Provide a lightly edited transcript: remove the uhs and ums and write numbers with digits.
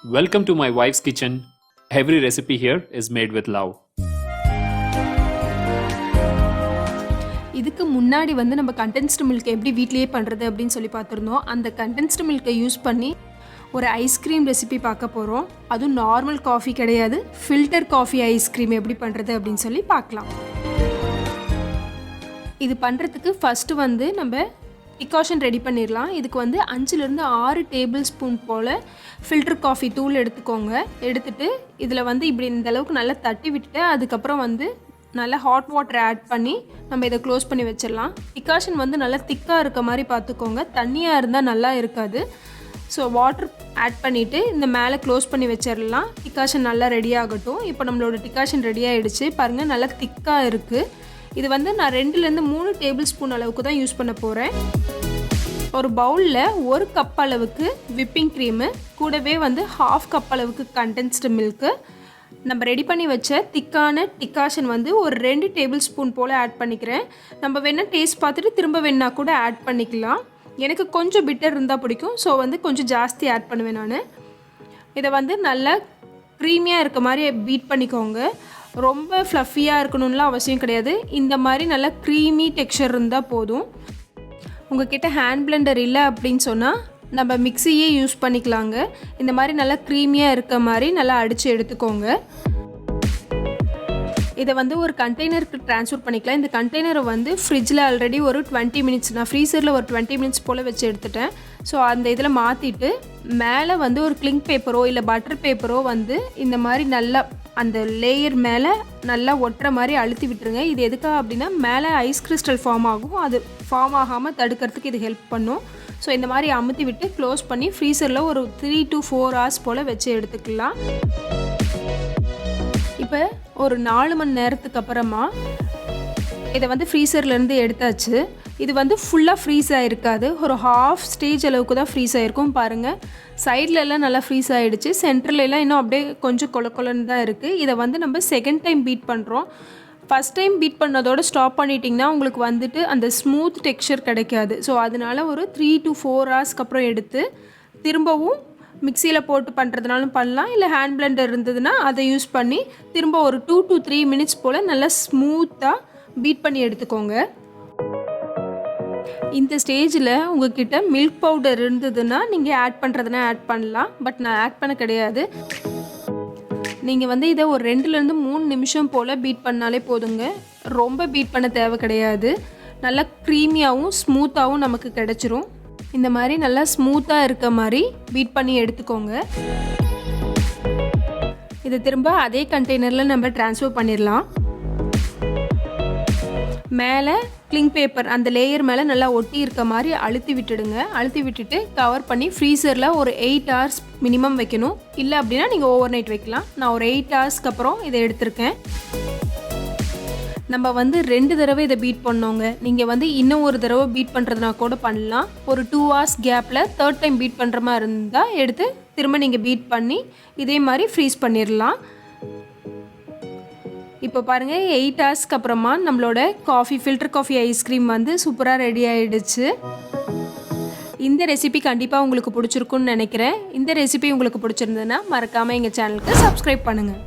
Welcome to my wife's kitchen. Every recipe here is made with love. இதுக்கு முன்னாடி நம்ம condensed milk எப்படி வீட்லயே பண்றது அப்படினு சொல்லி பார்த்திருந்தோம். அந்த condensed milk யூஸ் பண்ணி ஒரு ஐஸ்கிரீம் ரெசிபி பார்க்க போறோம். அது நார்மல் காஃபி கிடையாது, ஃபில்டர் காஃபி ஐஸ்கிரீம் எப்படி பண்றது அப்படினு சொல்லி பார்க்கலாம். இது பண்றதுக்கு ஃபர்ஸ்ட் நம்ம டிகாஷன் ரெடி பண்ணிடலாம். இதுக்கு 5 ல இருந்து 6 டேபிள் ஸ்பூன் போல் ஃபில்டர் காஃபி தூள் எடுத்துக்கோங்க. எடுத்துட்டு இதில் இப்படி இந்த அளவுக்கு நல்லா தட்டி விட்டுட்டு அதுக்கப்புறம் நல்லா ஹாட் வாட்டர் ஆட் பண்ணி நம்ம இதை க்ளோஸ் பண்ணி வச்சிடலாம். டிகாஷன் நல்லா திக்காக இருக்க மாதிரி பார்த்துக்கோங்க, தண்ணியாக இருந்தால் நல்லா இருக்காது. ஸோ வாட்டர் ஆட் பண்ணிவிட்டு இந்த மேலே க்ளோஸ் பண்ணி வச்சிடலாம். டிகாஷன் நல்லா ரெடி ஆகட்டும். இப்போ நம்மளோட டிகாஷன் ரெடி ஆகிடுச்சு பாருங்கள், நல்லா திக்காக இருக்குது. இது நான் 2 ல இருந்து 3 டேபிள் ஸ்பூன் அளவுக்கு தான் யூஸ் பண்ண போகிறேன். ஒரு பவுலில் 1 கப் அளவுக்கு விப்பிங் க்ரீமு, கூடவே 1/2 கப் அளவுக்கு கண்டென்ஸ்டு மில்க்கு, நம்ம ரெடி பண்ணி வச்ச திக்கான டிகாஷன் ஒரு 2 டேபிள் ஸ்பூன் போல் ஆட் பண்ணிக்கிறேன். நம்ம வேணால் டேஸ்ட் பார்த்துட்டு திரும்ப வேணா கூட ஆட் பண்ணிக்கலாம். எனக்கு கொஞ்சம் பிட்டர் இருந்தால் பிடிக்கும், ஸோ கொஞ்சம் ஜாஸ்தி ஆட் பண்ணுவேன் நான். இதை நல்லா க்ரீமியாக இருக்க மாதிரி பீட் பண்ணிக்கோங்க. ரொம்ப ஃப்ளஃபியாக இருக்கணும்லாம் அவசியம் கிடையாது. இந்த மாதிரி நல்லா க்ரீமி டெக்ஸ்சர் இருந்தால் போதும். உங்கள்கிட்ட ஹேண்ட் பிளெண்டர் இல்லை அப்படின்னு சொன்னால் நம்ம மிக்ஸியே யூஸ் பண்ணிக்கலாங்க. இந்த மாதிரி நல்லா க்ரீமியாக இருக்க மாதிரி நல்லா அடித்து எடுத்துக்கோங்க. இதை ஒரு கண்டெய்னருக்கு ட்ரான்ஸ்ஃபர் பண்ணிக்கலாம். இந்த கண்டெய்னரை ஃப்ரிட்ஜில் ஆல்ரெடி ஒரு 20 மினிட்ஸ், நான் ஃப்ரீசரில் ஒரு 20 மினிட்ஸ் போல் வச்சு எடுத்துட்டேன். ஸோ அந்த இதில் மாற்றிட்டு மேலே ஒரு கிளிங் பேப்பரோ இல்லை பட்டர் பேப்பரோ இந்த மாதிரி நல்லா அந்த லேயர் மேலே நல்லா ஒட்டுற மாதிரி அழுத்தி விட்டுருங்க. இது எதுக்காக அப்படின்னா மேலே ஐஸ் கிறிஸ்டல் ஃபார்ம் ஆகும், அது ஃபார்ம் ஆகாமல் தடுக்கிறதுக்கு இது ஹெல்ப் பண்ணும். ஸோ இந்த மாதிரி அமுத்தி விட்டு க்ளோஸ் பண்ணி ஃப்ரீசரில் ஒரு 3 to 4 hours போல் வச்சு எடுத்துக்கலாம். இப்போ ஒரு 4 மணி நேரத்துக்கு அப்புறமா இதை ஃப்ரீசர்லேருந்து எடுத்தாச்சு. இது ஃபுல்லாக ஃப்ரீஸ் ஆகிருக்காது, ஒரு ஹாஃப் ஸ்டேஜ் அளவுக்கு தான் ஃப்ரீஸ் ஆகிருக்கும். பாருங்கள், சைட்லலாம் நல்லா ஃப்ரீஸ் ஆகிடுச்சு, சென்டர்லாம் இன்னும் அப்படியே கொஞ்சம் கொலன்னு தான் இருக்குது. இதை நம்ம செகண்ட் டைம் பீட் பண்ணுறோம். ஃபஸ்ட் டைம் பீட் பண்ணதோடு ஸ்டாப் பண்ணிட்டிங்கன்னா உங்களுக்கு அந்த ஸ்மூத் டெக்ஸ்சர் கிடைக்காது. ஸோ அதனால் ஒரு 3 to 4 hours அப்புறம் எடுத்து திரும்பவும் மிக்சியில் போட்டு பண்ணுறதுனாலும் பண்ணலாம், இல்லை ஹேண்ட் பிளெண்டர் இருந்ததுன்னா அதை யூஸ் பண்ணி திரும்ப ஒரு 2 to 3 minutes போல் நல்லா ஸ்மூத்தாக பீட் பண்ணி எடுத்துக்கோங்க. இந்த ஸ்டேஜில் உங்கள்கிட்ட மில்க் பவுடர் இருந்ததுன்னா நீங்கள் ஆட் பண்ணுறதுனா ஆட் பண்ணலாம், பட் நான் ஆட் பண்ண கிடையாது. நீங்கள் இதை ஒரு 2 ல இருந்து 3 நிமிஷம் போல் பீட் பண்ணாலே போதுங்க, ரொம்ப பீட் பண்ண தேவை கிடையாது. நல்லா க்ரீமியாகவும் ஸ்மூத்தாகவும் நமக்கு கிடச்சிரும். இந்த மாதிரி நல்லா ஸ்மூத்தாக இருக்க மாதிரி பீட் பண்ணி எடுத்துக்கோங்க. இதை திரும்ப அதே கண்டெய்னரில் நம்ம ட்ரான்ஸ்ஃபர் பண்ணிடலாம். மேலே கிளிங் பேப்பர் அந்த லேயர் மேலே நல்லா ஒட்டி இருக்க மாதிரி அழுத்தி விட்டுடுங்க. அழுத்தி விட்டுட்டு கவர் பண்ணி ஃப்ரீசரில் ஒரு 8 hours மினிமம் வைக்கணும். இல்லை அப்படின்னா நீங்கள் ஓவர் நைட் வைக்கலாம். நான் ஒரு 8 ஹவர்ஸ்க்கு அப்புறம் இதை எடுத்திருக்கேன். நம்ம 2 தடவை இதை பீட் பண்ணோங்க. நீங்கள் இன்னும் ஒரு தடவை பீட் பண்ணுறதுனா கூட பண்ணலாம். ஒரு 2 hours கேப்பில் 3rd டைம் பீட் பண்ணுற மாதிரி இருந்தால் எடுத்து திரும்ப நீங்கள் பீட் பண்ணி இதே மாதிரி ஃப்ரீஸ் பண்ணிடலாம். இப்போ பாருங்கள், 8 ஹவர்ஸ்க்கு அப்புறமா நம்மளோட ஃபில்டர் காஃபி ஐஸ்கிரீம் சூப்பராக ரெடி ஆகிடுச்சு. இந்த ரெசிபி கண்டிப்பாக உங்களுக்கு பிடிச்சிருக்குன்னு நினைக்கிறேன். இந்த ரெசிபி உங்களுக்கு பிடிச்சிருந்ததுன்னா மறக்காமல் எங்கள் சேனலுக்கு சப்ஸ்கிரைப் பண்ணுங்கள்.